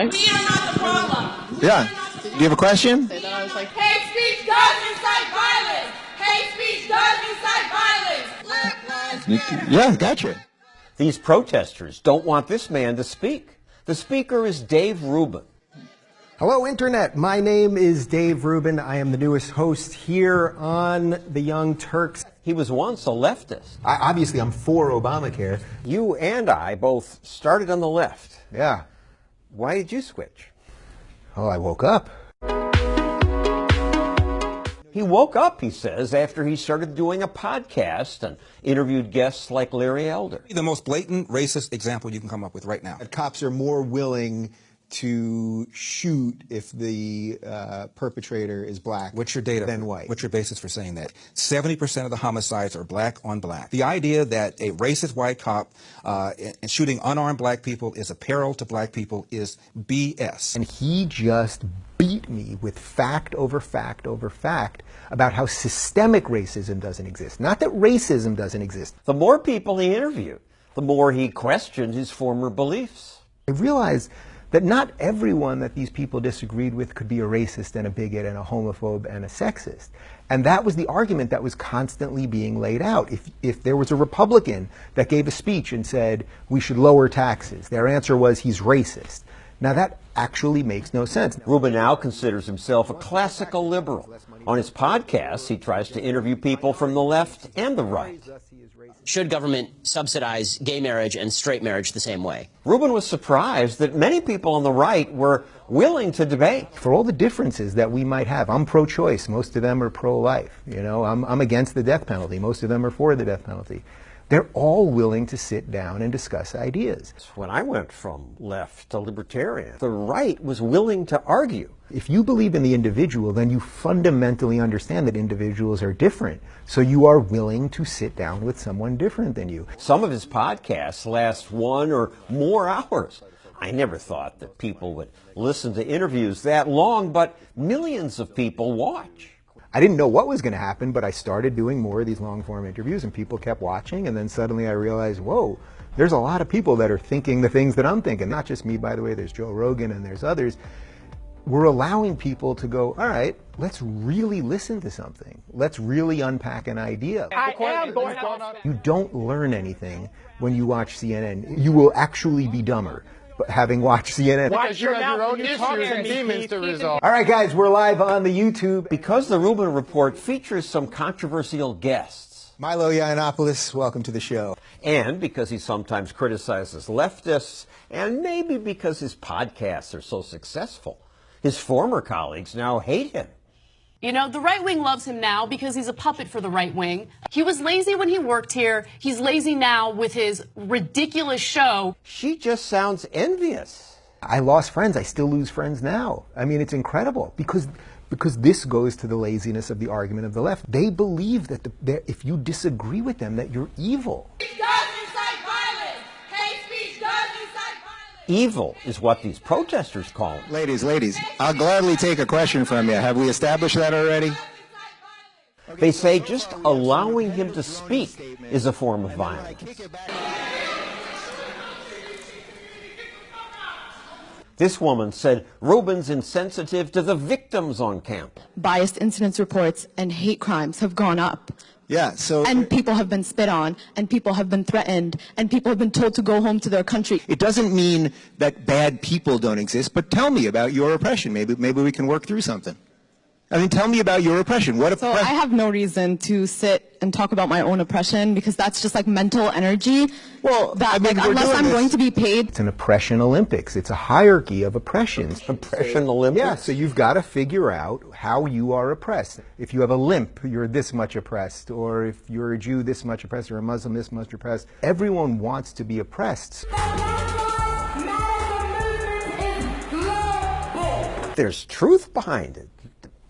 right? We are not the problem. Yeah. Do you have a question? Hate speech does incite violence. Hate speech does incite violence. Black lives matter. Yeah, gotcha. These protesters don't want this man to speak. The speaker is Dave Rubin. Hello, Internet. My name is Dave Rubin. I am the newest host here on The Young Turks. He was once a leftist. Obviously, I'm for Obamacare. You and I both started on the left. Yeah. Why did you switch? Oh, I woke up. He woke up, he says, after he started doing a podcast and interviewed guests like Larry Elder. The most blatant racist example you can come up with right now. Cops are more willing to shoot if the perpetrator is black. What's your data? Than white. What's your basis for saying that? 70% of the homicides are black on black. The idea that a racist white cop and shooting unarmed black people is a peril to black people is BS. And he just beat me with fact over fact over fact about how systemic racism doesn't exist. Not that racism doesn't exist. The more people he interviewed, the more he questioned his former beliefs. I realized that not everyone that these people disagreed with could be a racist and a bigot and a homophobe and a sexist. And that was the argument that was constantly being laid out. If there was a Republican that gave a speech and said, we should lower taxes, their answer was, he's racist. Now that actually makes no sense. Rubin now considers himself a classical liberal. On his podcast, he tries to interview people from the left and the right. Should government subsidize gay marriage and straight marriage the same way? Rubin was surprised that many people on the right were willing to debate. For all the differences that we might have, I'm pro-choice. Most of them are pro-life. You know, I'm against the death penalty. Most of them are for the death penalty. They're all willing to sit down and discuss ideas. When I went from left to libertarian, the right was willing to argue. If you believe in the individual, then you fundamentally understand that individuals are different. So you are willing to sit down with someone different than you. Some of his podcasts last 1 or more hours. I never thought that people would listen to interviews that long, but millions of people watch. I didn't know what was going to happen, but I started doing more of these long-form interviews, and people kept watching, and then suddenly I realized, whoa, there's a lot of people that are thinking the things that I'm thinking. Not just me, by the way, there's Joe Rogan and there's others. We're allowing people to go, all right, let's really listen to something. Let's really unpack an idea. You don't learn anything when you watch CNN. You will actually be dumber having watched CNN. Because you have your own issues and demons to resolve. All right, guys, we're live on the YouTube. Because the Rubin Report features some controversial guests. Milo Yiannopoulos, welcome to the show. And because he sometimes criticizes leftists, and maybe because his podcasts are so successful, his former colleagues now hate him. You know, the right wing loves him now because he's a puppet for the right wing. He was lazy when he worked here. He's lazy now with his ridiculous show. She just sounds envious. I lost friends. I still lose friends now. I mean, it's incredible because this goes to the laziness of the argument of the left. They believe that if you disagree with them, that you're evil. It does incite violence. Hate speech does incite violence. Evil is what these protesters call him. Ladies, I'll gladly take a question from you. Have we established that already? They say just allowing him to speak is a form of violence. This woman said Rubin's insensitive to the victims on camp. Biased incidents reports and hate crimes have gone up. Yeah, so... And people have been spit on, and people have been threatened, and people have been told to go home to their country. It doesn't mean that bad people don't exist, but tell me about your oppression. Maybe we can work through something. I mean, tell me about your oppression. So I have no reason to sit and talk about my own oppression because that's just like mental energy. Well, that, unless I'm going to be paid. It's an oppression Olympics. It's a hierarchy of oppressions. Oppression Olympics? Yeah, so you've got to figure out how you are oppressed. If you have a limp, you're this much oppressed. Or if you're a Jew, this much oppressed. Or a Muslim, this much oppressed. Everyone wants to be oppressed. There's truth behind it.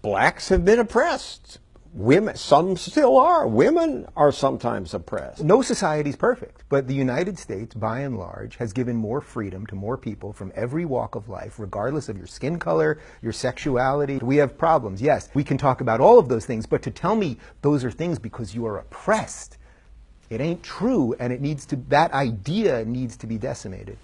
Blacks have been oppressed. Women, some still are. Women are sometimes oppressed. No society is perfect, but the United States, by and large, has given more freedom to more people from every walk of life, regardless of your skin color, your sexuality. We have problems, yes. We can talk about all of those things, but to tell me those are things because you are oppressed, it ain't true, and that idea needs to be decimated.